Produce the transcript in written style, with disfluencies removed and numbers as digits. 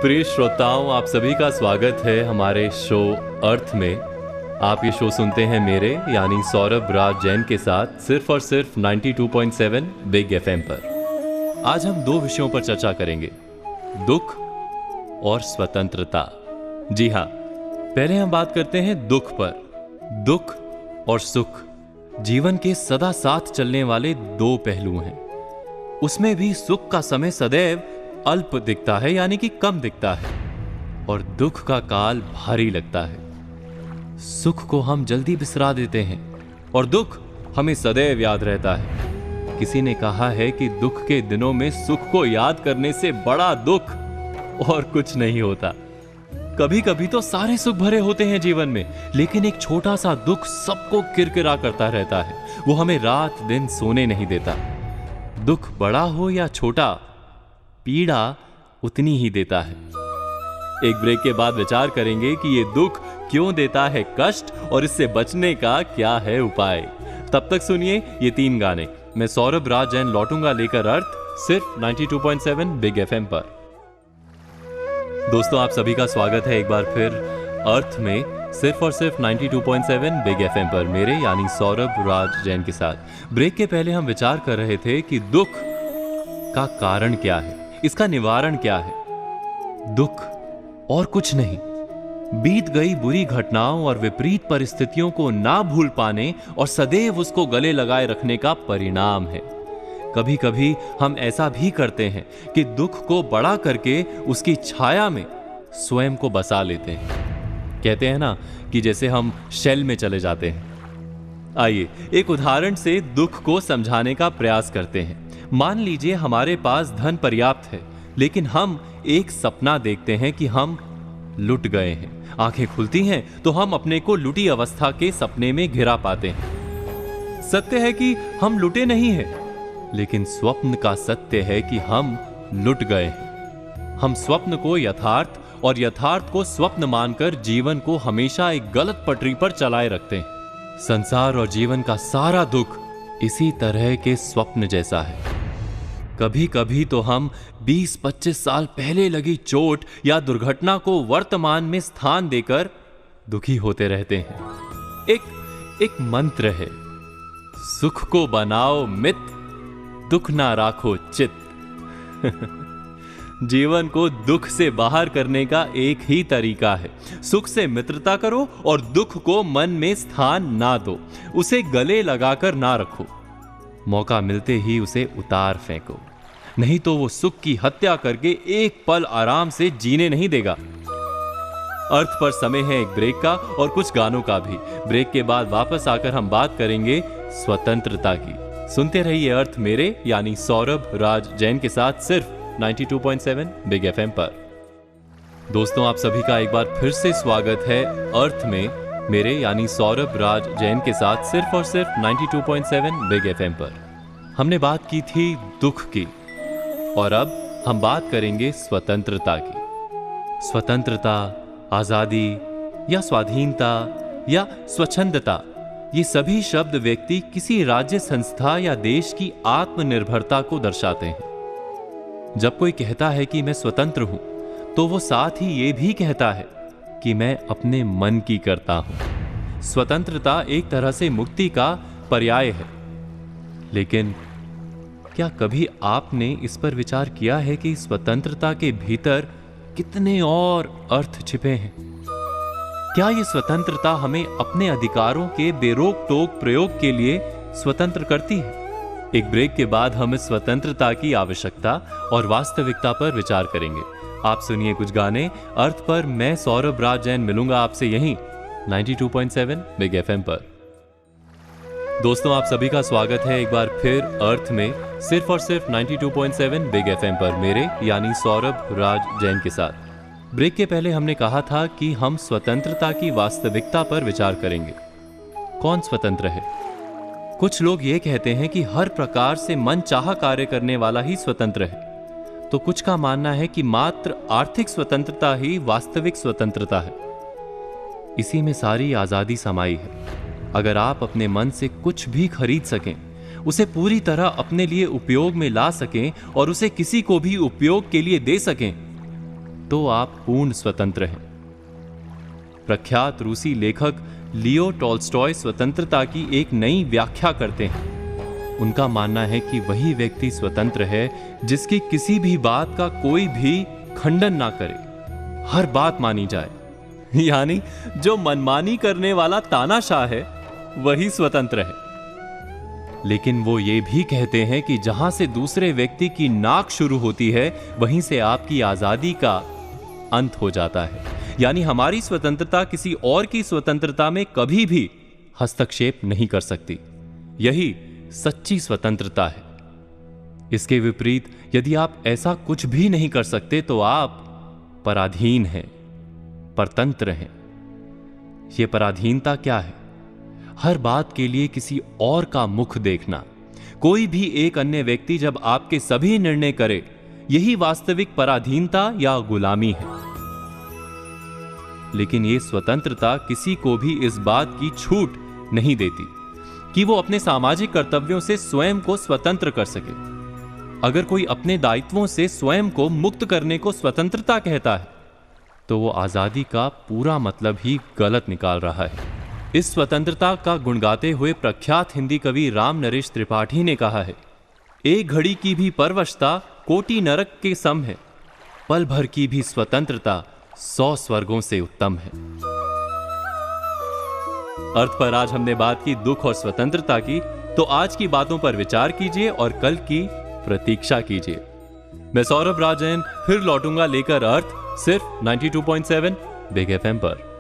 प्रिय श्रोताओं, आप सभी का स्वागत है हमारे शो अर्थ में। आप ये शो सुनते हैं मेरे यानी सौरभ राज जैन के साथ सिर्फ और सिर्फ 92.7 बिग एफएम पर। आज हम दो विषयों पर चर्चा करेंगे, दुख और स्वतंत्रता। जी हाँ, पहले हम बात करते हैं दुख पर। दुख और सुख जीवन के सदा साथ चलने वाले दो पहलू हैं। उसमें भी सुख का समय सदैव अल्प दिखता है, यानी कि कम दिखता है, और दुख का काल भारी लगता है। सुख को हम जल्दी बिसरा देते हैं और दुख हमें सदैव याद रहता है। किसी ने कहा है कि दुख के दिनों में सुख को याद करने से बड़ा दुख और कुछ नहीं होता। कभी कभी तो सारे सुख भरे होते हैं जीवन में, लेकिन एक छोटा सा दुख सबको किरकिरा करता रहता है। वो हमें रात दिन सोने नहीं देता। दुख बड़ा हो या छोटा, पीड़ा उतनी ही देता है। एक ब्रेक के बाद विचार करेंगे कि ये दुख क्यों देता है कष्ट और इससे बचने का क्या है उपाय। तब तक सुनिए ये तीन गाने। मैं सौरभ राज जैन लौटूंगा लेकर अर्थ, सिर्फ 92.7 बिग एफएम पर। दोस्तों, आप सभी का स्वागत है एक बार फिर अर्थ में, सिर्फ और सिर्फ 92.7 बिग एफएम पर, मेरे यानी सौरभ राज जैन के साथ। ब्रेक के पहले हम विचार कर रहे थे कि दुख का कारण क्या है, इसका निवारण क्या है। दुख और कुछ नहीं, बीत गई बुरी घटनाओं और विपरीत परिस्थितियों को ना भूल पाने और सदैव उसको गले लगाए रखने का परिणाम है। कभी कभी हम ऐसा भी करते हैं कि दुख को बड़ा करके उसकी छाया में स्वयं को बसा लेते हैं। कहते हैं ना कि जैसे हम शेल में चले जाते हैं। आइए एक उदाहरण से दुख को समझाने का प्रयास करते हैं। मान लीजिए हमारे पास धन पर्याप्त है, लेकिन हम एक सपना देखते हैं कि हम लुट गए हैं। आंखें खुलती हैं तो हम अपने को लुटी अवस्था के सपने में घिरा पाते हैं। सत्य है कि हम लुटे नहीं हैं, लेकिन स्वप्न का सत्य है कि हम लुट गए हैं। हम स्वप्न को यथार्थ और यथार्थ को स्वप्न मानकर जीवन को हमेशा एक गलत पटरी पर चलाए रखते हैं। संसार और जीवन का सारा दुख इसी तरह के स्वप्न जैसा है। कभी कभी तो हम 20-25 साल पहले लगी चोट या दुर्घटना को वर्तमान में स्थान देकर दुखी होते रहते हैं। एक मंत्र है, सुख को बनाओ मित, दुख ना राखो चित। जीवन को दुख से बाहर करने का एक ही तरीका है, सुख से मित्रता करो और दुख को मन में स्थान ना दो, उसे गले लगाकर ना रखो। मौका मिलते ही उसे उतार फेंको, नहीं तो वो सुख की हत्या करके एक पल आराम से जीने नहीं देगा। अर्थ पर समय है एक ब्रेक का और कुछ गानों का भी। ब्रेक के बाद वापस आकर हम बात करेंगे स्वतंत्रता की। सुनते रहिए अर्थ मेरे यानी सौरभ राज जैन के साथ सिर्फ 92.7 बिग एफएम पर। दोस्तों, आप सभी का एक बार फिर से स्वागत है अर्थ में, मेरे यानी सौरभ राज जैन के साथ सिर्फ और सिर्फ 92.7 बिग एफएम पर। हमने बात की थी दुख की और अब हम बात करेंगे स्वतंत्रता की। स्वतंत्रता, आजादी या स्वाधीनता या स्वच्छंदता, ये सभी शब्द व्यक्ति किसी राज्य, संस्था या देश की आत्मनिर्भरता को दर्शाते हैं। जब कोई कहता है कि मैं स्वतंत्र हूं, तो वो साथ ही ये भी कहता है कि मैं अपने मन की करता हूं। स्वतंत्रता एक तरह से मुक्ति का पर्याय है, लेकिन क्या कभी आपने इस पर विचार किया है कि स्वतंत्रता के भीतर कितने और अर्थ छिपे हैं? क्या ये स्वतंत्रता हमें अपने अधिकारों के बेरोक टोक प्रयोग के लिए स्वतंत्र करती है? एक ब्रेक के बाद हम इस स्वतंत्रता की आवश्यकता और वास्तविकता पर विचार करेंगे। आप सुनिए कुछ गाने अर्थ पर। मैं सौरभ राज जैन मिलूंगा आपसे यहीं 92.7 बिग एफएम पर। दोस्तों, आप सभी का स्वागत है एक बार फिर अर्थ में, सिर्फ और सिर्फ 92.7 बिग एफएम पर, मेरे यानी सौरभ राज जैन के साथ। ब्रेक के पहले हमने कहा था कि हम स्वतंत्रता की वास्तविकता पर विचार करेंगे। कौन स्वतंत्र है? कुछ लोग ये कहते हैं कि हर प्रकार से मनचाहा कार्य करने वाला ही स्वतंत्र है, तो कुछ का मानना है कि मात्र आर्थिक स्वतंत्रता ही वास्तविक स्वतंत्रता है। इसी में सारी आजादी समाई है। अगर आप अपने मन से कुछ भी खरीद सकें, उसे पूरी तरह अपने लिए उपयोग में ला सकें और उसे किसी को भी उपयोग के लिए दे सकें, तो आप पूर्ण स्वतंत्र हैं। प्रख्यात रूसी लेखक लियो टॉल्स्टॉय स्वतंत्रता की एक नई व्याख्या करते हैं। उनका मानना है कि वही व्यक्ति स्वतंत्र है जिसकी किसी भी बात का कोई भी खंडन ना करे, हर बात मानी जाए। यानी जो मनमानी करने वाला तानाशाह है वही स्वतंत्र है। लेकिन वो ये भी कहते हैं कि जहां से दूसरे व्यक्ति की नाक शुरू होती है वहीं से आपकी आजादी का अंत हो जाता है। यानी हमारी स्वतंत्रता किसी और की स्वतंत्रता में कभी भी हस्तक्षेप नहीं कर सकती। यही सच्ची स्वतंत्रता है। इसके विपरीत यदि आप ऐसा कुछ भी नहीं कर सकते तो आप पराधीन हैं, परतंत्र हैं। यह पराधीनता क्या है? हर बात के लिए किसी और का मुख देखना। कोई भी एक अन्य व्यक्ति जब आपके सभी निर्णय करे, यही वास्तविक पराधीनता या गुलामी है। लेकिन यह स्वतंत्रता किसी को भी इस बात की छूट नहीं देती कि वो अपने सामाजिक कर्तव्यों से स्वयं को स्वतंत्र कर सके। अगर कोई अपने दायित्वों से स्वयं को मुक्त करने को स्वतंत्रता कहता है तो वो आजादी का पूरा मतलब ही गलत निकाल रहा है। इस स्वतंत्रता का गुण गाते हुए प्रख्यात हिंदी कवि राम नरेश त्रिपाठी ने कहा है, एक घड़ी की भी परवशता कोटि नरक के सम है, पल भर की भी स्वतंत्रता 100 स्वर्गों से उत्तम है। अर्थ पर आज हमने बात की दुख और स्वतंत्रता की, तो आज की बातों पर विचार कीजिए और कल की प्रतीक्षा कीजिए। मैं सौरभ राजन फिर लौटूंगा लेकर अर्थ, सिर्फ 92.7 बिग एफएम पर।